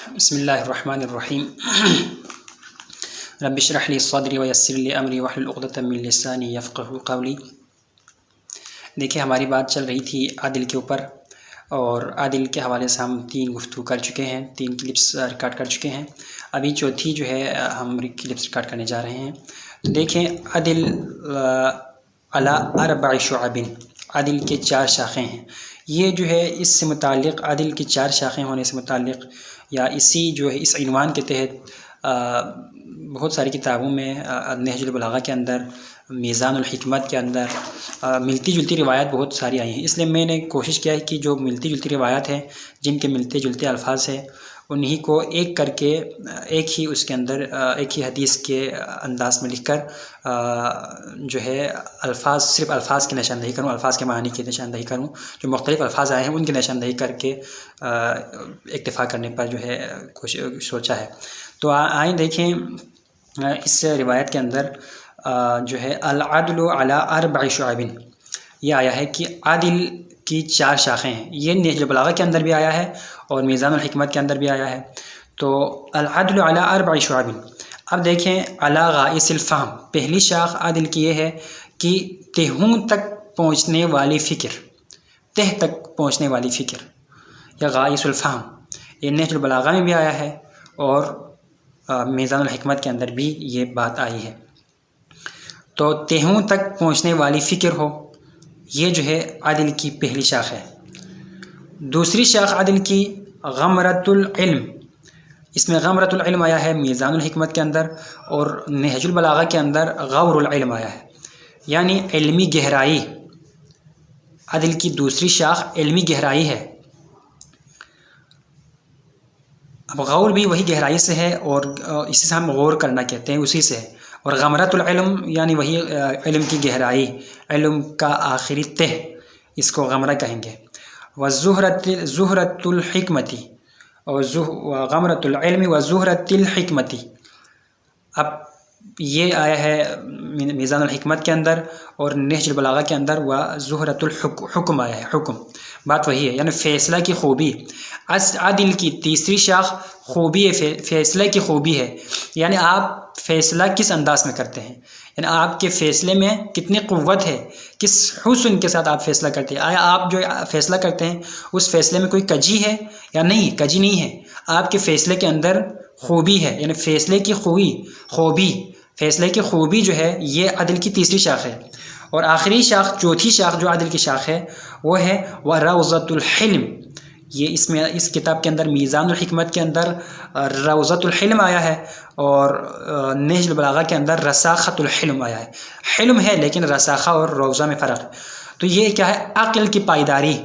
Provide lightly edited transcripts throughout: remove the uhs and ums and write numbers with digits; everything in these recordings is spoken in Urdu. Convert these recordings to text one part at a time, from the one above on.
بسم اللہ الرحمن الرحیم رب اشرح لی صدری ویسر لی امری واحلل عقدۃ من لسانی یفقہوا قولی۔ دیکھیں، ہماری بات چل رہی تھی عادل کے اوپر، اور عادل کے حوالے سے ہم 3 گفتگو کر چکے ہیں، 3 کلپس ریکارڈ کر چکے ہیں۔ ابھی چوتھی جو ہے ہم کلپس ریکارڈ کرنے جا رہے ہیں۔ تو دیکھیں، عادل علی 4 شعب، عادل کے 4 شاخیں ہیں۔ یہ جو ہے اس سے متعلق، عادل کی 4 شاخیں ہونے سے متعلق، یا اسی جو ہے اس عنوان کے تحت بہت ساری کتابوں میں، نہج البلاغہ کے اندر، میزان الحکمت کے اندر ملتی جلتی روایات بہت ساری آئی ہیں۔ اس لیے میں نے کوشش کیا ہے کہ جو ملتی جلتی روایات ہیں، جن کے ملتے جلتے الفاظ ہیں، انہی کو ایک کر کے ایک ہی اس کے اندر ایک ہی حدیث کے انداز میں لکھ کر جو ہے الفاظ، صرف الفاظ کی نشاندہی کروں، الفاظ کے معنی کی نشاندہی کروں، جو مختلف الفاظ آئے ہیں ان کی نشاندہی کر کے اکتفا کرنے پر جو ہے سوچا ہے۔ تو آئیں دیکھیں، اس روایت کے اندر جو ہے العدل علی 4 شعب، یہ آیا ہے کہ عادل کی 4 شاخیں ہیں۔ یہ نہج البلاغہ کے اندر بھی آیا ہے اور میزان الحکمت کے اندر بھی آیا ہے۔ تو العدل علی 4 شعب، اب دیکھیں، علی غائص الفہم، پہلی شاخ عادل کی یہ ہے کہ تہوں تک پہنچنے والی فکر، تہ تک پہنچنے والی فکر، یا غائص الفہم، یہ نہج البلاغہ میں بھی آیا ہے اور میزان الحکمت کے اندر بھی یہ بات آئی ہے۔ تو تہوں تک پہنچنے والی فکر ہو، یہ جو ہے عادل کی پہلی شاخ ہے۔ دوسری شاخ عادل کی غمرۃ العلم، اس میں غمرۃ العلم آیا ہے میزان الحکمت کے اندر، اور نہج البلاغہ کے اندر غور العلم آیا ہے، یعنی علمی گہرائی۔ عادل کی دوسری شاخ علمی گہرائی ہے۔ اب غور بھی وہی گہرائی سے ہے، اور اسی سے ہم غور کرنا کہتے ہیں، اسی سے ہے۔ اور غمرۃ العلم یعنی وہی علم کی گہرائی، علم کا آخری تہ، اس کو غمرہ کہیں گے۔ وزہرۃ الحکمتی، اور غمرۃ العلم وزہرۃ الحکمتی، اب یہ آیا ہے میزان الحکمت کے اندر، اور نہج البلاغہ کے اندر وزہرۃ الحکم آیا ہے، حکم، بات وہی ہے، یعنی فیصلہ کی خوبی۔ عادل کی تیسری شاخ خوبی فیصلہ کی خوبی ہے، یعنی آپ فیصلہ کس انداز میں کرتے ہیں، یعنی آپ کے فیصلے میں کتنی قوت ہے، کس حسن کے ساتھ آپ فیصلہ کرتے ہیں۔ آیا آپ جو فیصلہ کرتے ہیں اس فیصلے میں کوئی کجی ہے یا نہیں؟ کجی نہیں ہے، آپ کے فیصلے کے اندر خوبی ہے، یعنی فیصلے کی خوبی، فیصلے کی خوبی جو ہے، یہ عادل کی تیسری شاخ ہے۔ اور آخری شاخ، چوتھی شاخ جو عادل کی شاخ ہے، وہ ہے وروضۃ الحلم۔ یہ اس کتاب کے اندر میزان الحکمت کے اندر روضۃ الحلم آیا ہے، اور نہج البلاغہ کے اندر رساخۃ الحلم آیا ہے۔ حلم ہے لیکن رساخہ اور روضہ میں فرق ہے۔ تو یہ کیا ہے؟ عقل کی پائیداری۔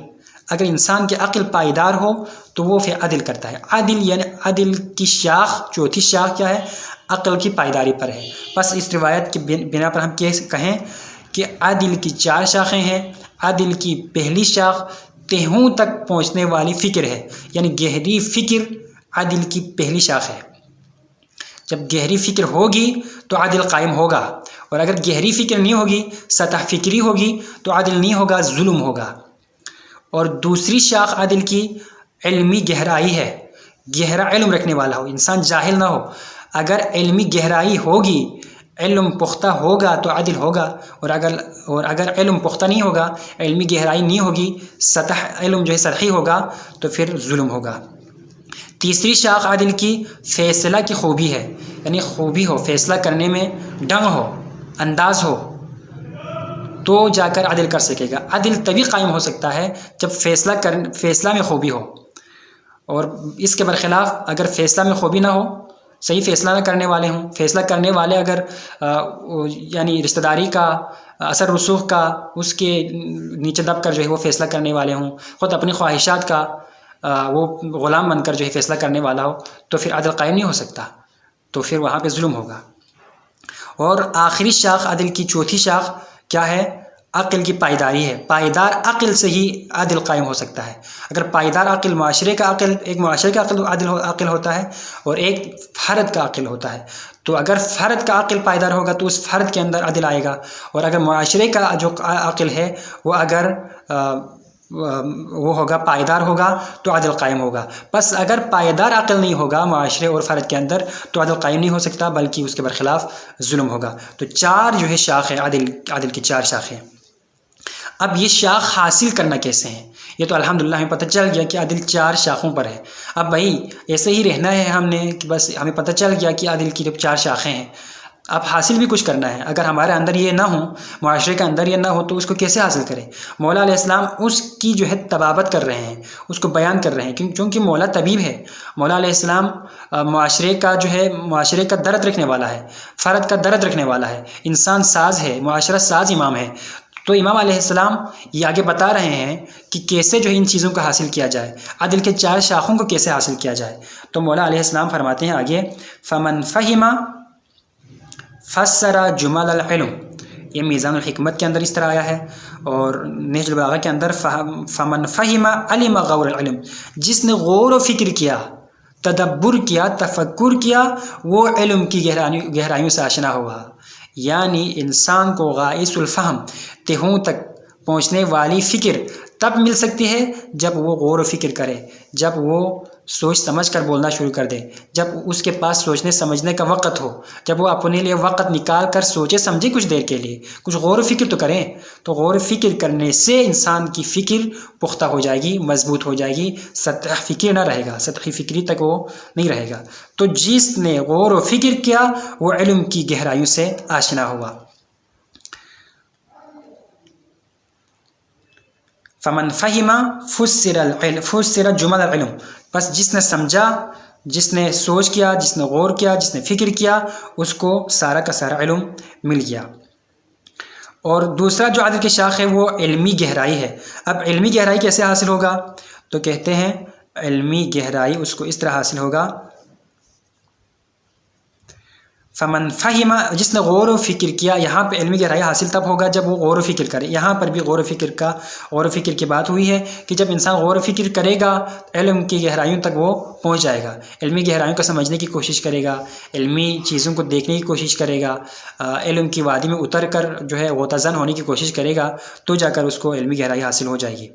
اگر انسان کی عقل پائیدار ہو تو وہ پھر عدل کرتا ہے۔ عدل یعنی عدل کی شاخ، چوتھی شاخ کیا ہے؟ عقل کی پائیداری پر ہے۔ بس اس روایت کی بنا پر ہم کہیں کہ عادل کی 4 شاخیں ہیں۔ عادل کی پہلی شاخ تہوں تک پہنچنے والی فکر ہے، یعنی گہری فکر عادل کی پہلی شاخ ہے۔ جب گہری فکر ہوگی تو عادل قائم ہوگا، اور اگر گہری فکر نہیں ہوگی، سطح فکری ہوگی، تو عادل نہیں ہوگا، ظلم ہوگا۔ اور دوسری شاخ عادل کی علمی گہرائی ہے، گہرا علم رکھنے والا ہو، انسان جاہل نہ ہو۔ اگر علمی گہرائی ہوگی، علم پختہ ہوگا تو عادل ہوگا، اور اگر علم پختہ نہیں ہوگا، علمی گہرائی نہیں ہوگی، علم جو ہے سطحی ہوگا، تو پھر ظلم ہوگا۔ تیسری شاخ عادل کی فیصلہ کی خوبی ہے، یعنی خوبی ہو، فیصلہ کرنے میں ڈھنگ ہو، انداز ہو، تو جا کر عدل کر سکے گا۔ عدل تبھی قائم ہو سکتا ہے جب فیصلہ میں خوبی ہو، اور اس کے برخلاف اگر فیصلہ میں خوبی نہ ہو، صحیح فیصلہ نہ کرنے والے ہوں، فیصلہ کرنے والے اگر یعنی رشتہ داری کا، اثر رسوخ کا، اس کے نیچے دب کر جو ہے وہ فیصلہ کرنے والے ہوں، خود اپنی خواہشات کا وہ غلام بن کر جو ہے فیصلہ کرنے والا ہو، تو پھر عدل قائم نہیں ہو سکتا، تو پھر وہاں پہ ظلم ہوگا۔ اور آخری شاخ عدل کی چوتھی شاخ کیا ہے؟ عقل کی پائیداری ہے۔ پائیدار عقل سے ہی عدل قائم ہو سکتا ہے۔ اگر پائیدار عقل، معاشرے کا عقل، ایک معاشرے کا عقل ہوتا ہے، اور ایک فرد کا عقل ہوتا ہے، تو اگر فرد کا عقل پائیدار ہوگا تو اس فرد کے اندر عدل آئے گا، اور اگر معاشرے کا جو عقل ہے وہ اگر وہ ہوگا پائیدار ہوگا تو عدل قائم ہوگا. بس اگر پائیدار عقل نہیں ہوگا معاشرے اور فرد کے اندر تو عدل قائم نہیں ہو سکتا بلکہ اس کے برخلاف ظلم ہوگا. تو 4 جو ہے شاخ ہے عدل کی 4 شاخیں. اب یہ شاخ حاصل کرنا کیسے ہیں؟ یہ تو الحمدللہ ہمیں پتہ چل گیا کہ عدل 4 شاخوں پر ہے. اب بھائی ایسے ہی رہنا ہے ہم نے کہ بس ہمیں پتہ چل گیا کہ عدل کی 4 شاخیں ہیں. اب حاصل بھی کچھ کرنا ہے. اگر ہمارے اندر یہ نہ ہو، معاشرے کے اندر یہ نہ ہو تو اس کو کیسے حاصل کریں؟ مولا علیہ السلام اس کی جو ہے طبابت کر رہے ہیں، اس کو بیان کر رہے ہیں کیونکہ مولا طبیب ہے. مولا علیہ السلام معاشرے کا درد رکھنے والا ہے، فرد کا درد رکھنے والا ہے، انسان ساز ہے، معاشرہ ساز امام ہے. تو امام علیہ السلام یہ آگے بتا رہے ہیں کہ کیسے جو ہے ان چیزوں کو حاصل کیا جائے، عدل کے 4 شاخوں کو کیسے حاصل کیا جائے. تو مولا علیہ السلام فرماتے ہیں آگے فمن فہم فسر جمل العلم. یہ میزان الحکمت کے اندر اس طرح آیا ہے، اور نہج البلاغہ کے اندر فمن فہم علم غور العلم. جس نے غور و فکر کیا، تدبر کیا، تفکر کیا، وہ علم کی گہرائیوں سے آشنا ہوا. یعنی انسان کو غائص الفہم، تہوں تک پہنچنے والی فکر تب مل سکتی ہے جب وہ غور و فکر کرے، جب وہ سوچ سمجھ کر بولنا شروع کر دے، جب اس کے پاس سوچنے سمجھنے کا وقت ہو، جب وہ اپنے لیے وقت نکال کر سوچے سمجھے کچھ دیر کے لیے، کچھ غور و فکر تو کریں. تو غور و فکر کرنے سے انسان کی فکر پختہ ہو جائے گی، مضبوط ہو جائے گی، سطح فکر نہ رہے گا، سطحی فکری تک وہ نہیں رہے گا. تو جس نے غور و فکر کیا وہ علم کی گہرائیوں سے آشنا ہوا. فمن فہم فسر جمل العلم. بس جس نے سمجھا، جس نے سوچ کیا، جس نے غور کیا، جس نے فکر کیا، اس کو سارا کا سارا علم مل گیا. اور دوسرا جو عدل کی شاخ ہے وہ علمی گہرائی ہے. اب علمی گہرائی کیسے حاصل ہوگا؟ تو کہتے ہیں علمی گہرائی اس کو اس طرح حاصل ہوگا فمن فہم، جس نے غور و فکر کیا. یہاں پہ علمی گہرائی حاصل تب ہوگا جب وہ غور و فکر کرے. یہاں پر بھی غور و فکر کی بات ہوئی ہے کہ جب انسان غور و فکر کرے گا علم کی گہرائیوں تک وہ پہنچ جائے گا، علمی گہرائیوں کو سمجھنے کی کوشش کرے گا، علمی چیزوں کو دیکھنے کی کوشش کرے گا، علم کی وادی میں اتر کر جو ہے غوطہ زن ہونے کی کوشش کرے گا، تو جا کر اس کو علمی گہرائی حاصل ہو جائے گی.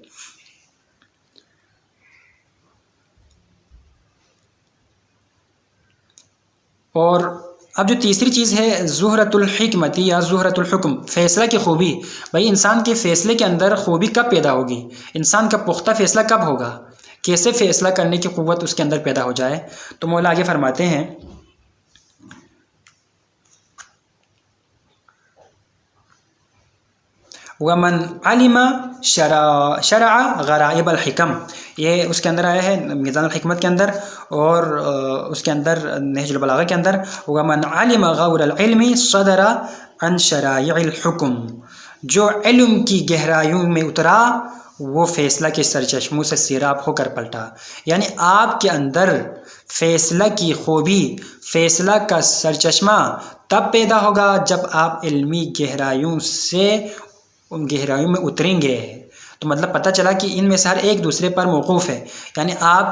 اور اب جو تیسری چیز ہے زہرۃ الحکمتی یا زہرۃ الحکم، فیصلہ کی خوبی. بھائی انسان کے فیصلے کے اندر خوبی کب پیدا ہوگی؟ انسان کا پختہ فیصلہ کب ہوگا؟ کیسے فیصلہ کرنے کی قوت اس کے اندر پیدا ہو جائے؟ تو مولا آگے فرماتے ہیں ومن علم شرع غرائب الحکم. یہ اس کے اندر آیا ہے میزان الحکمت کے اندر، اور اس کے اندر نہج البلاغہ کے اندر ومن علم غور العلم صدر عن شرائع الحکم. جو علم کی گہرائیوں میں اترا وہ فیصلہ کے سرچشموں سے سیراب ہو کر پلٹا. یعنی آپ کے اندر فیصلہ کی خوبی، فیصلہ کا سرچشمہ تب پیدا ہوگا جب آپ علمی گہرائیوں میں اتریں گے. تو مطلب پتہ چلا کہ ان میں سے ہر ایک دوسرے پر موقوف ہے. یعنی آپ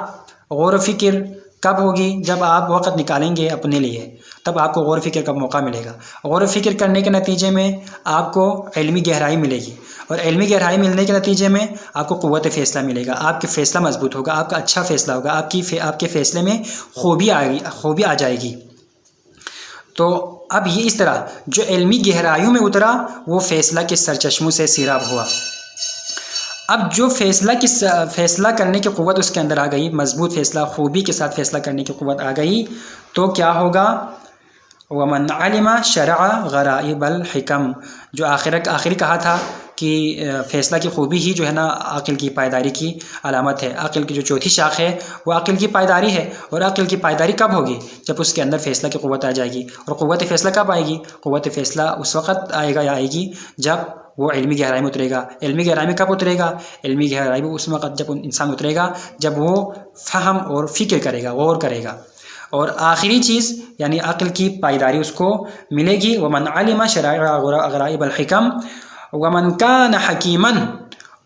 غور و فکر کب ہوگی؟ جب آپ وقت نکالیں گے اپنے لیے، تب آپ کو غور و فکر کا موقع ملے گا. غور و فکر کرنے کے نتیجے میں آپ کو علمی گہرائی ملے گی، اور علمی گہرائی ملنے کے نتیجے میں آپ کو قوت فیصلہ ملے گا، آپ کے فیصلہ مضبوط ہوگا، آپ کا اچھا فیصلہ ہوگا، آپ کے فیصلے میں خوبی آ جائے گی. تو اب یہ اس طرح جو علمی گہرائیوں میں اترا وہ فیصلہ کے سرچشموں سے سیراب ہوا. اب جو فیصلہ کرنے کی قوت اس کے اندر آ گئی، مضبوط فیصلہ، خوبی کے ساتھ فیصلہ کرنے کی قوت آ گئی، تو کیا ہوگا؟ ومن علم شرع غرائب الحکم. جو آخری کہا تھا کہ فیصلہ کی خوبی ہی جو ہے نا عقل کی پائیداری کی علامت ہے. عقل کی جو چوتھی شاخ ہے وہ عقل کی پائیداری ہے. اور عقل کی پائیداری کب ہوگی؟ جب اس کے اندر فیصلہ کی قوت آ جائے گی. اور قوت فیصلہ کب آئے گی؟ قوت فیصلہ اس وقت آئے گی جب وہ علمی گہرائی میں اترے گا. علمی گہرائی میں کب اترے گا؟ علمی گہرائی میں اس وقت جب انسان اترے گا جب وہ فہم اور فکر کرے گا، غور کرے گا. اور آخری چیز یعنی عقل کی پائیداری اس کو ملے گی. ومن علم شرائع غرائب الحکم ومن کان حکیمن.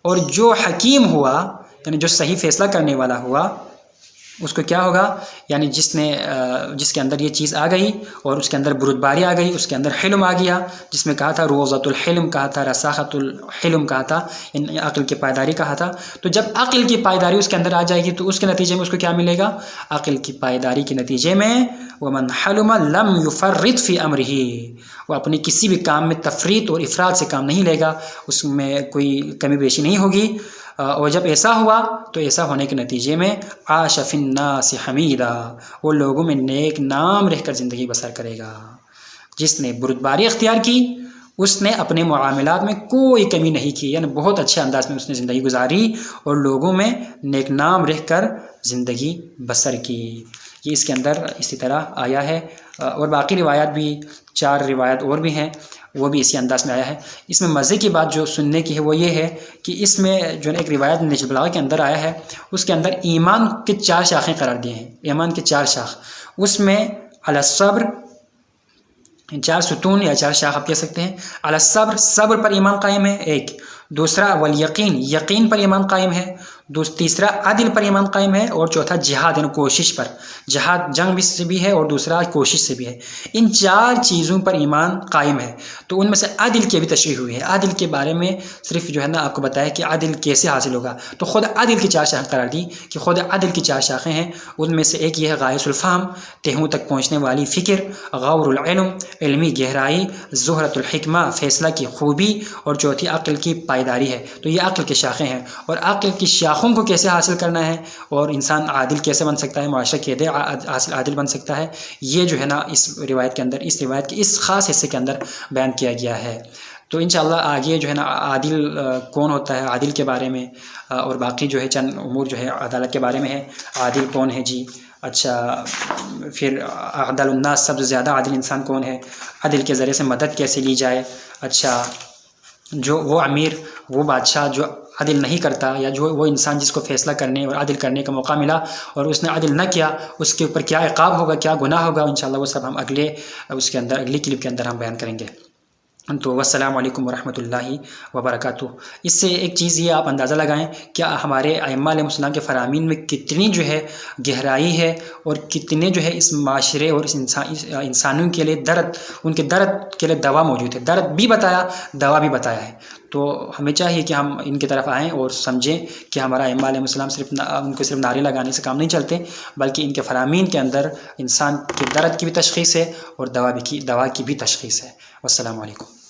اور جو حکیم ہوا یعنی جو صحیح فیصلہ کرنے والا ہوا اس کو کیا ہوگا، یعنی جس کے اندر یہ چیز آ گئی اور اس کے اندر بردباری آ گئی، اس کے اندر حلم آ گیا، جس میں کہا تھا روضۃ الحلم کہا تھا، رساخۃ الحلم کہا تھا، عقل کی پائیداری کہا تھا. تو جب عقل کی پائیداری اس کے اندر آ جائے گی تو اس کے نتیجے میں اس کو کیا ملے گا، عقل کی پائیداری کے نتیجے میں ومن حلم لم یفرط فی امرہ، وہ اپنی کسی بھی کام میں تفریط اور افراط سے کام نہیں لے گا، اس میں کوئی کمی بیشی نہیں ہوگی. اور جب ایسا ہوا تو ایسا ہونے کے نتیجے میں عاش فی الناس حمیدا، وہ لوگوں میں نیک نام رہ کر زندگی بسر کرے گا. جس نے بردباری اختیار کی اس نے اپنے معاملات میں کوئی کمی نہیں کی، یعنی بہت اچھے انداز میں اس نے زندگی گزاری اور لوگوں میں نیک نام رہ کر زندگی بسر کی. یہ اس کے اندر اسی طرح آیا ہے. اور باقی روایات بھی 4 روایت اور بھی ہیں، وہ بھی اسی انداز میں آیا ہے. اس میں مزے کی بات جو سننے کی ہے وہ یہ ہے کہ اس میں جو ایک روایت نجم البلاغہ کے اندر آیا ہے، اس کے اندر ایمان کے 4 شاخیں قرار دیے ہیں، ایمان کے 4 شاخ. اس میں علی الصبر، 4 ستون یا 4 شاخ آپ کہہ سکتے ہیں. علی الصبر، صبر پر ایمان قائم ہے ایک. دوسرا والیقین، یقین پر ایمان قائم ہے. تیسرا عدل پر ایمان قائم ہے. اور چوتھا جہاد یعنی کوشش پر، جہاد جنگ سے بھی ہے اور دوسرا کوشش سے بھی ہے. ان 4 چیزوں پر ایمان قائم ہے. تو ان میں سے عدل کی بھی تشریح ہوئی ہے. عدل کے بارے میں صرف جو ہے نا آپ کو بتایا کہ عدل کیسے حاصل ہوگا، تو خود عدل کی 4 شاخیں قرار دی کہ خود عدل کی 4 شاخیں ہیں. ان میں سے ایک یہ ہے غایۃ الفہم، تہوں تک پہنچنے والی فکر. غور العلم، علمی گہرائی. زہرۃ الحکمہ، فیصلہ کی خوبی. اور چوتھی عقل کی پائیداری ہے. تو یہ عقل کی شاخیں ہیں. اور عقل کی شاخوں کو کیسے حاصل کرنا ہے اور انسان عادل کیسے بن سکتا ہے، معاشرہ کیسے عادل بن سکتا ہے، یہ جو ہے نا اس روایت کے اندر، اس روایت کے اس خاص حصے کے اندر بیان کیا گیا ہے. تو انشاءاللہ آگے جو ہے نا عادل کون ہوتا ہے، عادل کے بارے میں اور باقی جو ہے چند امور جو ہے عدالت کے بارے میں ہے. عادل کون ہے جی، اچھا پھر اعدل الناس، سب سے زیادہ عادل انسان کون ہے، عدل کے ذریعے سے مدد کیسے لی جائے. اچھا جو وہ امیر، وہ بادشاہ جو عدل نہیں کرتا، یا جو وہ انسان جس کو فیصلہ کرنے اور عدل کرنے کا موقع ملا اور اس نے عدل نہ کیا، اس کے اوپر کیا عقاب ہوگا، کیا گناہ ہوگا، انشاءاللہ وہ سب ہم اگلی کلپ کے اندر ہم بیان کریں گے. تو والسلام علیکم ورحمۃ اللہ وبرکاتہ. اس سے ایک چیز یہ آپ اندازہ لگائیں کہ ہمارے ائمہ علیہ السلام کے فرامین میں کتنی جو ہے گہرائی ہے اور کتنے جو ہے اس معاشرے اور اس انسانوں کے لیے درد، ان کے درد کے لیے دوا موجود ہے. درد بھی بتایا، دوا بھی بتایا ہے. تو ہمیں چاہیے کہ ہم ان کی طرف آئیں اور سمجھیں کہ ہمارا ائمہ علیہ السلام ان کو صرف نعرے لگانے سے کام نہیں چلتے، بلکہ ان کے فرامین کے اندر انسان کے درد کی بھی تشخیص ہے اور دوا کی بھی تشخیص ہے. والسلام علیکم.